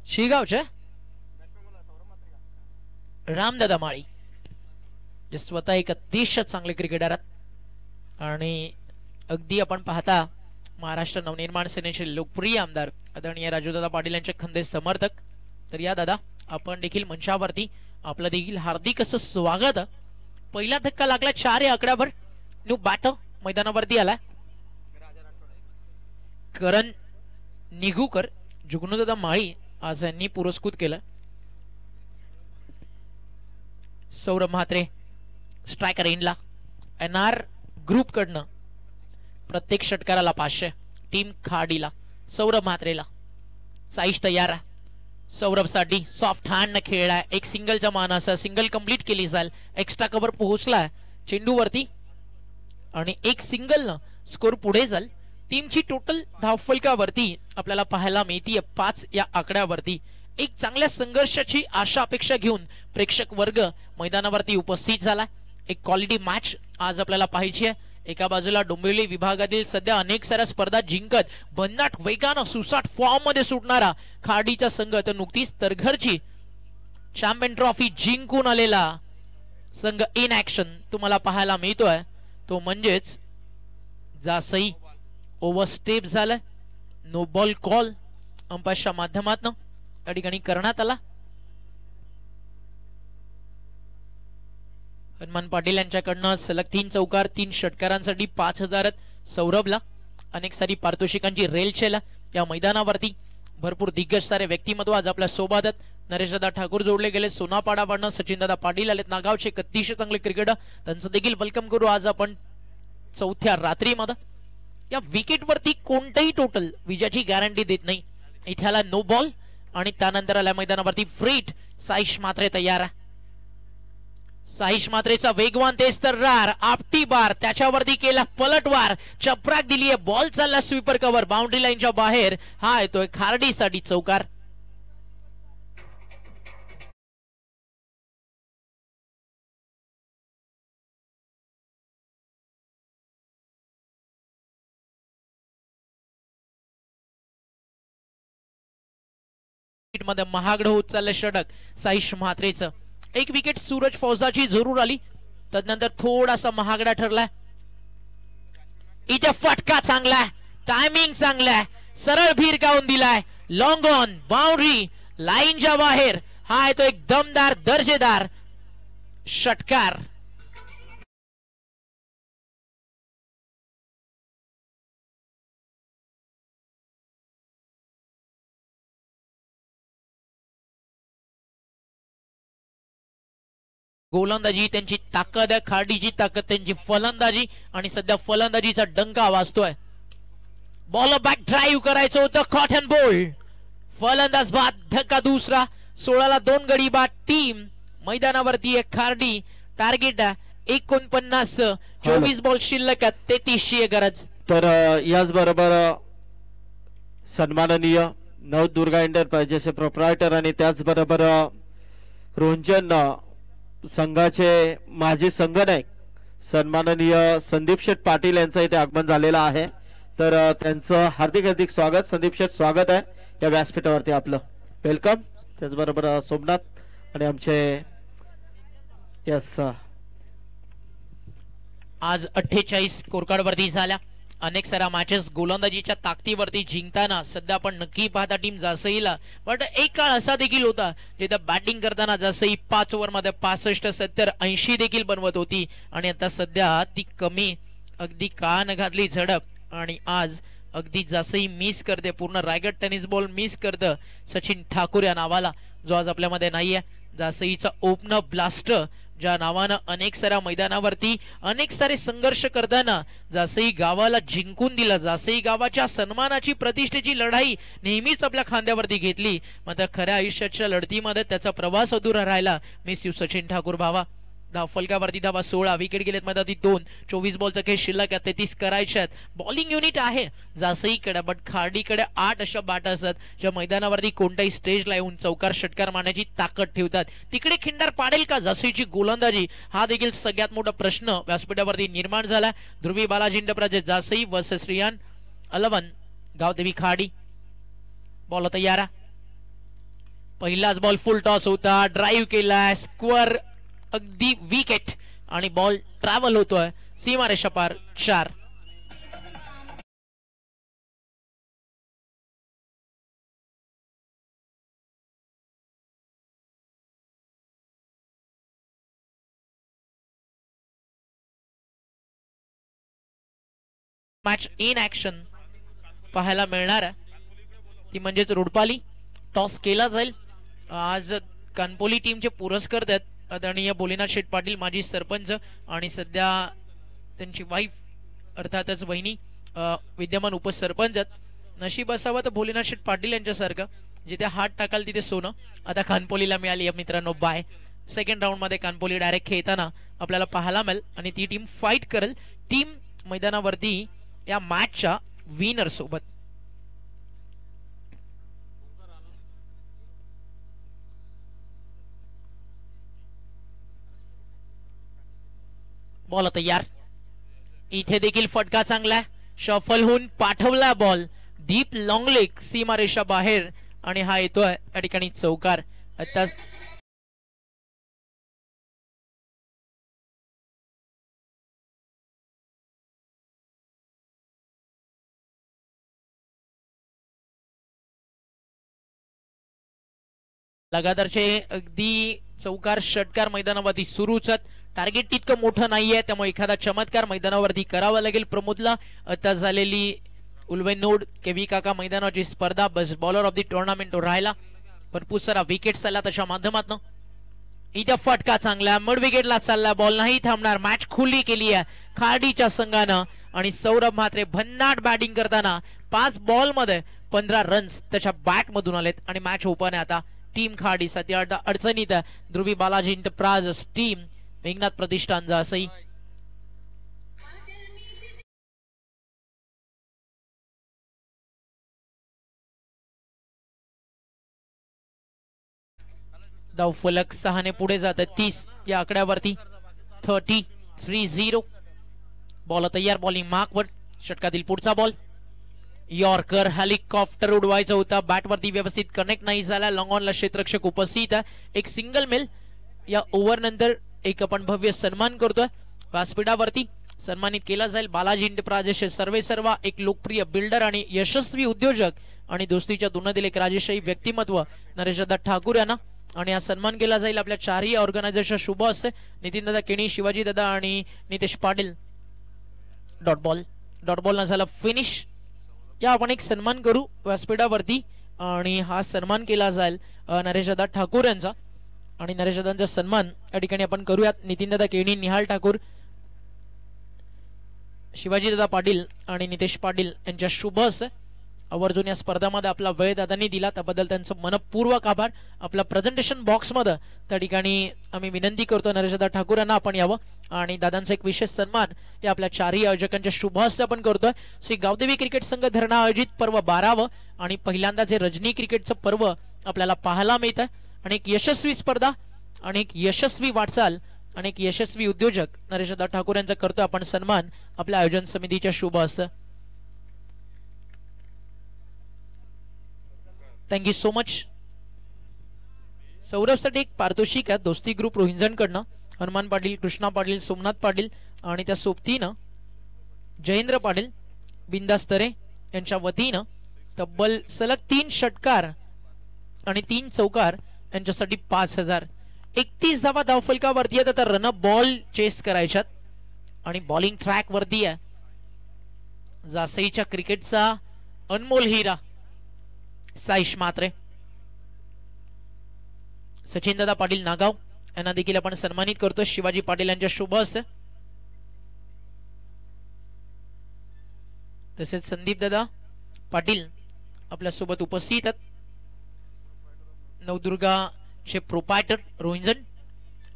शिगावचे रामदादा माळी जे स्वतः एक अतिशय चांगले क्रिकेटर आहेत आणि अगदी आपण पाहता महाराष्ट्र नवनिर्माण सेनेचे लोकप्रिय आमदार आदरणीय राजूदादा पाटील यांचे खंदे समर्थक. तर या दादा आपण देखील मंचावरती आपलं देखील हार्दिक असं स्वागत. पहिला धक्का लागला 4 या आकड्यावर न्यू बॅट मैदानावरती आला करण निघूकर. जुगनूदादा माळी आज यांनी पुरस्कृत केलं. सौरभ म्हात्रे स्ट्रायकर इनला. एनआर ग्रुप कडनं प्रत्येक षटकाराला 500. टीम खाडीला सौरभ म्हात्रेला. साईश तयार. सौरभ साठी सॉफ्ट हँड न खेळलाय. एक सिंगलचा मानाचा सिंगल कंप्लीट केली जाईल. एक्स्ट्रा कव्हर पोहोचलाय चेंडूवरती आणि एक सिंगल न स्कोर पुढे जाईल. टीमची टोटल धावफलकावरती आपल्याला पाहायला मिळतीये 5 या आकड्यावरती. एक चांगल्या संघर्षाची आशा अपेक्षा घेऊन प्रेक्षक वर्ग मैदानावरती उपस्थित झाला. एक क्वालिटी मॅच आज आपल्याला पाहायची आहे. एका बाजूला डोंबिवली विभागातील सध्या अनेक साऱ्या स्पर्धा जिंकत भन्नाट वेगानं सुसाट फॉर्म मध्ये सुटणारा खाडीचा संघ तर नुकतीच तरघरची चॅम्पियन ट्रॉफी जिंकून आलेला संघ इन ऍक्शन तुम्हाला पाहायला मिळतोय. तो म्हणजेच जासई. ओव्हरस्टेप झालाय. नो बॉल कॉल अंपायरच्या माध्यमातून या ठिकाणी करण्यात आला. हनुमान पाटील यांच्याकडनं सलग 3 चौकार 3 षटकारांसाठी 5000 सौरभला. अनेक सारी पारितोषिकांची रेलचेल या मैदानावरती. भरपूर दिग्गज सारे व्यक्तिमत्व आज आपल्या सोबत आहेत. नरेशदादा ठाकूर जोडले गेले. सोनापाडावरनं सचिनदादा पाटील आलेत. नागावचे अतिशय चांगले क्रिकेटर त्यांचं देखील वेलकम करू आज आपण 4थ्या रात्रीमध्ये. या विकेटवरती कोणतेही टोटल विजयाची गॅरंटी देत नाही. इथे आला नो बॉल आणि त्यानंतर आल्या मैदानावरती फ्रीट. साईश मात्रे तयार. साईश मात्रेचा वेगवान तेज तर रार आपटी बार त्याच्यावरती केला पलटवार. चपराक दिलीये. बॉल चालला स्वीपर कव्हर बाउंड्री लाईनच्या बाहेर. हा येतोय खार्डीसाठी चौकार. मध्ये महागड होत चाललं षटक साईश म्हात्रेचं. एक विकेट सूरज फौजाची जरूर आली. त्यानंतर थोडासा महागडा ठरला. इथे फटका चांगला. टायमिंग चांगला. सरळ भिरकावून दिलाय. लॉंग ऑन बाउंड्री लाईनच्या बाहेर. हा आहे तो एक दमदार दर्जेदार षटकार. गोलंदाजी त्यांची ताकद आहे. खाडीची ताकद त्यांची फलंदाजी आणि सध्या फलंदाजीचा डंका वाजतोय. बॉल बॅक ड्राईव्ह करायचं होतं. कॉटन बोल्ड फलंदाज बाद. धक्का दुसरा. 16ला 2 गडी बाद. टीम मैदानावरती एक खार्डी. टार्गेट 49. 24 बॉल शिल्लक. 33 गरज. तर याच बरोबर सन्माननीय नवदुर्गा एंटरप्राइजेसचे प्रोप्रायटर आणि त्याचबरोबर रोंजन संघाचे माजी संघनायक सन्माननीय संदीप शेठ पाटील यांचं इथे आगमन झालेलं आहे. तर त्यांचं हार्दिक हार्दिक स्वागत. संदीप शेठ स्वागत आहे या व्यासपीठावरती आपलं. वेलकम. त्याचबरोबर सोमनाथ आणि आमचे यस आज 48 स्कोरकार्ड वरती झाल्या. अनेक साऱ्या मॅचेस गोलंदाजीच्या ताकदीवरती जिंकताना सध्या आपण नक्की पाहता टीम जासईला. पण एक काळ असा देखील होता जिथे बॅटिंग करताना जासई 5 ओव्हर मध्ये 65, 70, 80 देखील बनवत होती आणि आता सध्या ती कमी. अगदी कान घातली झडप आणि आज अगदी जासई मिस करते. पूर्ण रायगड टेनिस बॉल मिस करतं सचिन ठाकूर या नावाला जो आज आपल्यामध्ये नाहीये. जासईचा ओपनर ब्लास्टर ज्या नावानं अनेक साऱ्या मैदानावरती अनेक सारे संघर्ष करताना जासई गावाला जिंकून दिला. जासई गावाच्या सन्मानाची प्रतिष्ठेची लढाई नेहमीच आपल्या खांद्यावरती घेतली. मात्र खऱ्या आयुष्याच्या लढतीमध्ये त्याचा प्रवास अधुरा राहिला. मिस यू सचिन ठाकूर भावा. धावफलकावरती धावा 16, विकेट गेलेत मध्ये 2, 24 बॉलचा खेळ शिल्लक आहे, 33 करायचे आहेत. बॉलिंग युनिट आहे जासईकडे, बट खार्डीकडे 8 अशा बॅट असतात ज्या मैदानावरती कोणत्याही स्टेजला येऊन चौकार षटकार मारण्याची ताकद ठेवतात. तिकडे खिंडार पाडेल का जासईची गोलंदाजी, हा देखील सगळ्यात मोठा प्रश्न व्यासपीठावरती निर्माण झाला. ध्रुवी बालाजी इंटरप्राइजेस जासई वर्सेस रियान 11 गावदेवी खाडी. बॉल तयार, पहिलाच बॉल फुल टॉस होता, ड्राईव्ह केला, स्क्वेअर अगदी विकेट आणि बॉल ट्रॅव्हल होतोय सीमारेषा पार 4. मॅच इन ऍक्शन पाहायला मिळणार आहे, ती म्हणजेच रुडपाली. टॉस केला जाईल. आज कानपोली टीमचे पुरस्कार आहेत आदरणीय भोलेनाथ शेठ पाटील माजी सरपंच आणि सध्या त्यांची वाईफ अर्थातच वहिनी विद्यमान उपसरपंच. नशीब असावं तर भोलेनाथ शेठ पाटील यांच्यासारखं, जिथे हात टाकाल तिथे सोनं. आता कानपोलीला मिळाली मित्रांनो बाय. सेकंड राऊंड मध्ये कानपोली डायरेक्ट खेळताना आपल्याला पाहायला मिळेल आणि ती टीम फाईट करेल टीम मैदानावरती या मॅचच्या विनर सोबत. बॉल तयार, इथे देखील फटका चांगला, शफल होऊन पाठवला बॉल डीप लॉंग लेग सीमारेषा बाहेर आणि हा येतोय या ठिकाणी चौकार. आता लगातारचे अगदी चौकार षटकार मैदानावरती सुरूच आहेत. टार्गेट तितकं मोठं नाहीये, त्यामुळे एखादा चमत्कार मैदानावरती करावा लागेल प्रमोदला. आता झालेली उल्वेनोड केव्ही काका मैदानाची स्पर्धा best bowler of the tournament राहिला. भरपूर सारा विकेट आला त्याच्या माध्यमातून. इथे फटका चांगला, मिड विकेटला चालला बॉल, नाही थांबणार. मॅच खुली केली आहे खाडीच्या संघानं आणि सौरभ म्हात्रे भन्नाट बॅटिंग करताना 5 बॉल मध्ये 15 रन्स त्याच्या बॅट मधून आलेत आणि मॅच ओपन आहे आता टीम खाडी. सध्या अडचणीत ध्रुवी बालाजी इंटरप्राइजेस टीम मेघनाथ प्रतिष्ठान जासई. धाव फलक 6 ने पुढे जात 30 या आकड्यावरती. 33-0. बॉल तयार, बॉलिंग मार्कवर. षटकातील पुढचा बॉल यॉर्कर, हेलिकॉप्टर उडवायचा होता, बॅट वरती व्यवस्थित कनेक्ट नाही झाला. लॉंग ऑनला क्षेत्ररक्षक उपस्थित आहे. एक सिंगल मिल. या ओव्हर नंतर एक आपण भव्य सन्मान करतोय व्यासपीठावरती. सन्मानित केला जाईल बालाजी इंटरप्राइजेस सर्वेसर्वा, एक लोकप्रिय बिल्डर आणि यशस्वी उद्योजक आणि दोस्तीच्या दुनियेतील एक राजेशाही व्यक्तिमत्व नरेशदादा ठाकूर यांना. आणि हा सन्मान केला जाईल आपल्या चारही ऑर्गनायझरच्या शुभ हस्ते. नितीन दादा केणी, शिवाजी दादा आणि नितेश पाटील. डॉट बॉल न झाला फिनिश. या आपण एक सन्मान करू व्यासपीठावरती आणि हा सन्मान केला जाईल नरेशदादा ठाकूर यांचा. आणि नरेशदादांचा सन्मान या ठिकाणी आपण करूयात. नितीन दादा केणी, निहाल ठाकूर, शिवाजी दादा पाटील आणि नितेश पाटील यांच्या शुभ हस्ते आवर्जून या स्पर्धामध्ये आपला वेळ दादांनी दिला त्याबद्दल त्यांचं मनपूर्वक आभार. आपला प्रेझेंटेशन बॉक्स मध्ये त्या ठिकाणी आम्ही विनंती करतो नरेशदादा ठाकूर यांना आपण यावं आणि दादांचा एक विशेष सन्मान या आपल्या चारही आयोजकांच्या शुभ हस्ते आपण करतोय. श्री गावदेवी क्रिकेट संघ धरणा आयोजित पर्व 12व आणि पहिल्यांदाच हे रजनी क्रिकेटचं पर्व आपल्याला पाहायला मिळत आहे. आणि एक यशस्वी स्पर्धा आणि एक यशस्वी वाटचाल आणि एक यशस्वी उद्योजक नरेशदादा ठाकूर यांचा करतोय आपण सन्मान आपल्या आयोजन समितीच्या शुभ हस्ते. Thank you so much. सौरभसाठी एक पारितोषिक आहे दोस्ती ग्रुप रोहिंजनकडनं. हनुमान पाटील, कृष्णा पाटील, सोमनाथ पाटील आणि त्या सोबतीनं जयेंद्र पाटील, बिंदास्तरे यांच्या वतीनं तब्बल सलग 3 षटकार आणि 3 चौकार यांच्यासाठी 5000. 31 धावा धावफलकावरती आहेत. आता रन बॉल चेस करायच्यात आणि बॉलिंग ट्रॅक वरती आहे जासईच्या क्रिकेटचा अनमोल हिरा साईश म्हात्रे. सचिन दादा पाटील नागाव यांना देखील आपण सन्मानित करतो शिवाजी पाटील यांच्या शुभ हस्ते. तसेच संदीप दादा पाटील आपल्या सोबत उपस्थित आहेत. नवदुर्गाचे प्रोपायटर रोहिंजन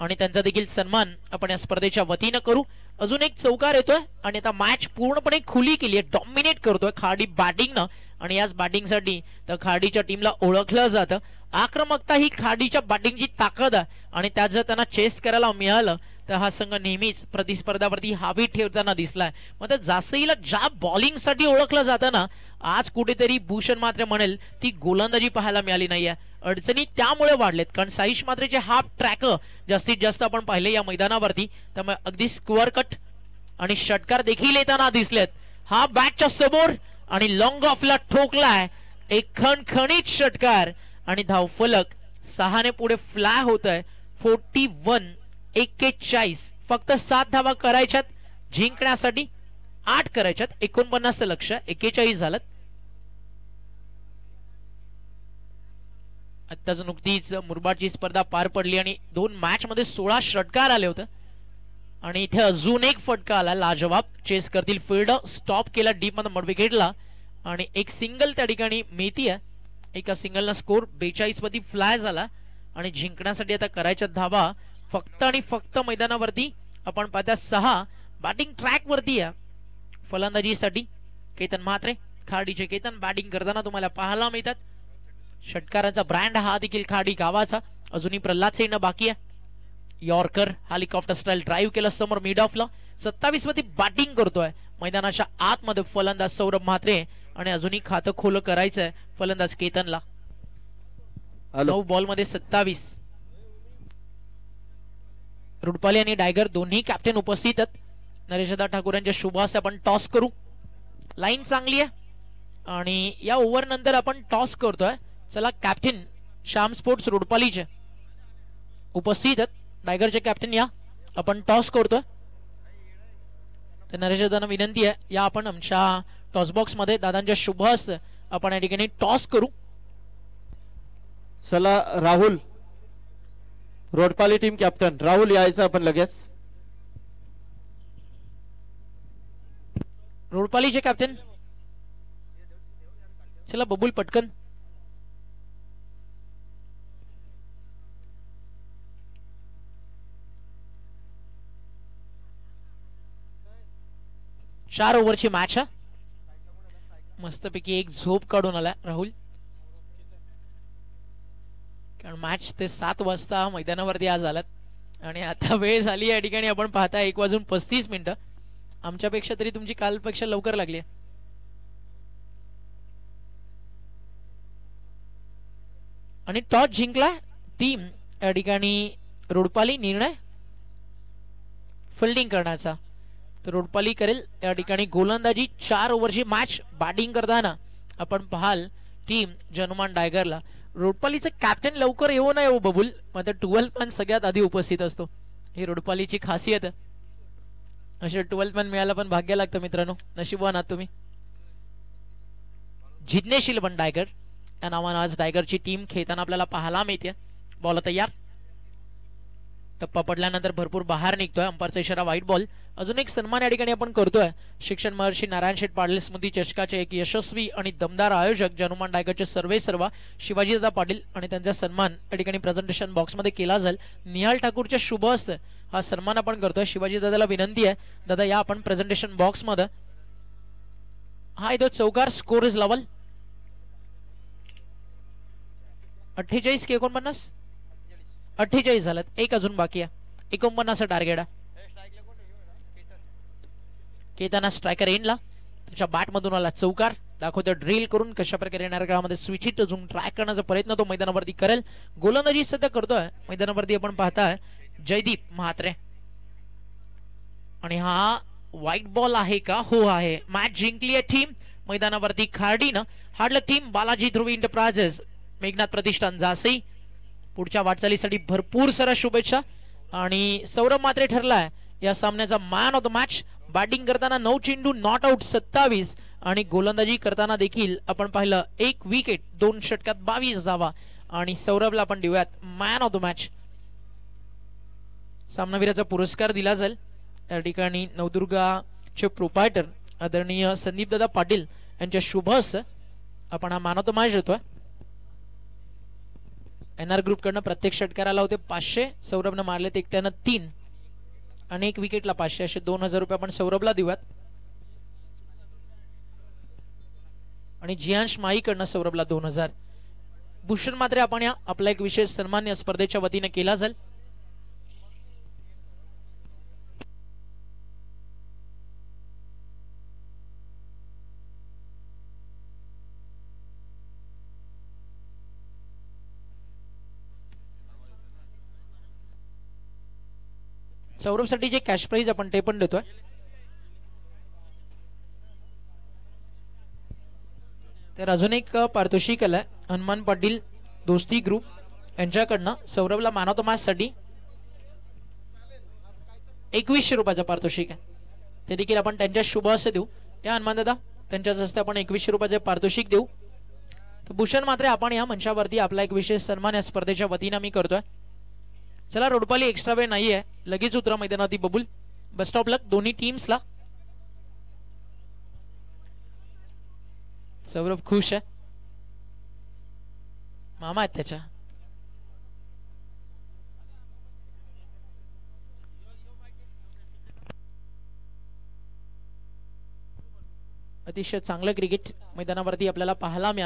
आणि त्यांचा देखील सन्मान आपण या स्पर्धेच्या वतीनं करू. अजून एक चौकार येतोय आणि आता मॅच पूर्णपणे खुली केली आहे, डॉमिनेट करतोय खाडी बॅटिंगनं. आणि याच बॅटिंगसाठी तर खाडीच्या टीमला ओळखलं जातं. आक्रमकता ही खाडीच्या बॅटिंगची ताकद आहे आणि त्यात जर त्यांना चेस करायला मिळालं तर हा संघ नेहमीच प्रतिस्पर्धावरती हावी ठेवताना दिसलाय. मग जासईला ज्या बॉलिंगसाठी ओळखलं जातं ना, आज कुठेतरी भूषण मात्र म्हणेल ती गोलंदाजी पाहायला मिळाली नाहीये. अडचणी त्यामुळे वाढलेत कारण साईश मात्रेचे हाफ ट्रॅकर जास्तीत जास्त आपण पाहिले या मैदानावरती. त्यामुळे अगदी स्क्वेअर कट आणि षटकार देखील येताना दिसलेत. हा बॅटच्या समोर आणि लॉंग ऑफला ठोकलाय एक खणखणीत षटकार आणि धावफलक 6 ने पुढे फ्लाय होत आहे. 41 फक्त 7 धावा करायच्यात जिंकण्यासाठी, 8 करायच्यात. 49 लक्ष 41 झालं. आत्ताच नुकतीच मुरबाडची स्पर्धा पार पडली आणि 2 मॅच मध्ये 16 षटकार आले होते आणि इथे अजून एक फटका आला लाजवाब. चेस करतील फिल्डर, स्टॉप केला डीप मध्ये मड विकेटला आणि एक सिंगल त्या ठिकाणी मिळती आहे. एका सिंगलना स्कोर 42 वरती फ्लाय झाला आणि जिंकण्यासाठी आता करायच्या धावा फक्त आणि फक्त मैदानावरती आपण पाहता 6. बॅटिंग ट्रॅक वरती आहे फलंदाजीसाठी केतन म्हात्रे. खाडीचे केतन बॅटिंग करताना तुम्हाला पाहायला मिळतात. षटकारांचा ब्रँड हा देखील खाडी गावाचा. अजूनही प्रल्हाद सेन बाकी आहे. यॉर्कर हेलिकॉप्टर स्टाईल ड्राईव्ह केला समोर मिड ऑफला. 27 वरती बॅटिंग करतोय मैदानाच्या आतमध्ये फलंदाज सौरभ म्हात्रे आणि अजूनही खातं खोल करायचंय फलंदाज केतनला. 9 बॉल मध्ये 27. रुडपाले आणि डायगर दोन्ही कॅप्टन उपस्थित आहेत. नरेशदा ठाकूर यांच्या शुभ हस्ते आपण टॉस करू. लाईन चांगली आहे आणि या ओव्हर नंतर आपण टॉस करतोय. चला कॅप्टन श्याम स्पोर्ट्स रुडपालीचे उपस्थित आहेत. टायगरचे कॅप्टन या आपण टॉस करतोय. तर नरेश दादांना विनंती आहे या आपण आमच्या टॉस बॉक्स मध्ये दादांच्या शुभ हस्ते आपण या ठिकाणी टॉस करू. चला राहुल, रोडपाली टीम कॅप्टन राहुल यायचं आपण लगेच. रोडपालीचे कॅप्टन चला बबुल पटकन. चार ओव्हरची मॅच आहे. मस्तपैकी एक झोप काढून आला राहुल कारण मॅच ते 7 वाजता मैदानावरती आज आलात आणि आता वेळ झाली या ठिकाणी आपण पाहता 1:35. आमच्यापेक्षा तरी तुमची कालपेक्षा लवकर लागली. आणि टॉस जिंकला टीम या ठिकाणी रोडपाली. निर्णय फिल्डिंग करण्याचा तर रोडपाली करेल या ठिकाणी गोलंदाजी. 4 ओव्हरची मॅच. बॅटिंग करताना आपण पाहाल टीम जनुमान डायगरला. रोडपालीचं कॅप्टन लवकर येऊ नये बबुल, मात्र 12th मॅन सगळ्यात आधी उपस्थित असतो. ही रोडपालीची खासियत. असे 12th मॅन मिळायला पण भाग्य लागतं मित्रांनो. नशीबवान आहात तुम्ही. जिज्ञेशील पण डायगर या नावानं आज डायगरची टीम खेळताना आपल्याला पाहायला मिळते. बॉल तयार. टप्पा पडल्यानंतर भरपूर बाहेर निघतोय. अंपायरचा इशारा व्हाईट बॉल. अजून एक सन्मान या ठिकाणी आपण करतोय. शिक्षण महर्षी नारायण शेठ पाटील स्मृती चषकाचे एक यशस्वी आणि दमदार आयोजक जनुमान डायगरचे सर्व शिवाजीदादा पाटील आणि त्यांचा सन्मान या ठिकाणी प्रेझेंटेशन बॉक्स मध्ये केला जाईल. निहाल ठाकूरच्या शुभ हस्ते हा सन्मान आपण करतोय. शिवाजीदादाला विनंती आहे दादा या आपण प्रेझेंटेशन बॉक्स मध्ये. हा इथं चौकार. स्कोर इज लेवल 48 की 49. 48 झालं. एक अजून बाकी आहे. 49 टार्गेट आहे. केताना स्ट्रायकर एंडला त्याच्या बॅट मधून आला चौकार. दाखवतो ड्रिल करून कशा प्रकारे येणाऱ्या काळामध्ये स्विच हिट अजून ट्राय करण्याचा प्रयत्न तो मैदानावरती करेल. गोलंदाजी सध्या करतोय मैदानावरती आपण पाहताय जयदीप म्हात्रे. आणि हा व्हाईट बॉल आहे का? हो आहे. मॅच जिंकली आहे टीम मैदानावरती खार्डीनं. हाडलं टीम बालाजी ध्रुवी एंटरप्राइजेस मेघनाथ प्रतिष्ठान जासई. पुढच्या वाटचालीसाठी भरपूर साऱ्या शुभेच्छा. आणि सौरभ म्हात्रे ठरलाय या सामन्याचा man of the match. Batting करताना 9 चेंडू नॉट आउट 27 आणि गोलंदाजी करताना देखील आपण पाहिलं 1 विकेट 2 षटकात 22 धावा. आणि सौरभला आपण देऊयात मॅन ऑफ द मॅच. सामनावीराचा पुरस्कार दिला जाईल या ठिकाणी. नवदुर्गाचे प्रोपायटर आदरणीय संदीप दादा पाटील यांच्या शुभ हस्ते आपण हा मॅन ऑफ द मॅच देतोय. NR ग्रुप कडनं प्रत्येक षटकाराला होते 500, सौरभनं मारले ते एकट्यानं 3 आणि एक विकेटला 500, असे 2000 रुपये आपण सौरभला देऊयात. आणि जियांश माई कडनं सौरभला 2000. भूषण मात्रे आपण या आपला एक विशेष सन्मान या स्पर्धेच्या वतीने केला जाईल. सौरभसाठी जे कॅश प्राइज आपण ते पण देतोय. तर अजून एक पारितोषिक आलंय हनुमान पाटील दोस्ती ग्रुप यांच्याकडनं सौरभला मॅन ऑफ द मॅच साठी 2100 रुपयाचं पारितोषिक आहे. ते देखील आपण त्यांच्या शुभ हस्ते देऊ. या हनुमान दादा त्यांच्याच हस्ते आपण 2100 रुपयाचे पारितोषिक देऊ. तर भूषण मात्रे आपण या मंचावरती आपला एक विशेष सन्मान या स्पर्धेच्या वतीने आम्ही करतोय. चला रोडपाली एक्स्ट्रा वेळ नाहीये, लगेच उतरा मैदानावरती बबुल. बेस्ट ऑफ लक दोन्ही टीम्सला. सौरभ खुश आहे, मामा आहेत त्याच्या. अतिशय चांगलं क्रिकेट मैदानावरती आपल्याला पाहायला मिळालं.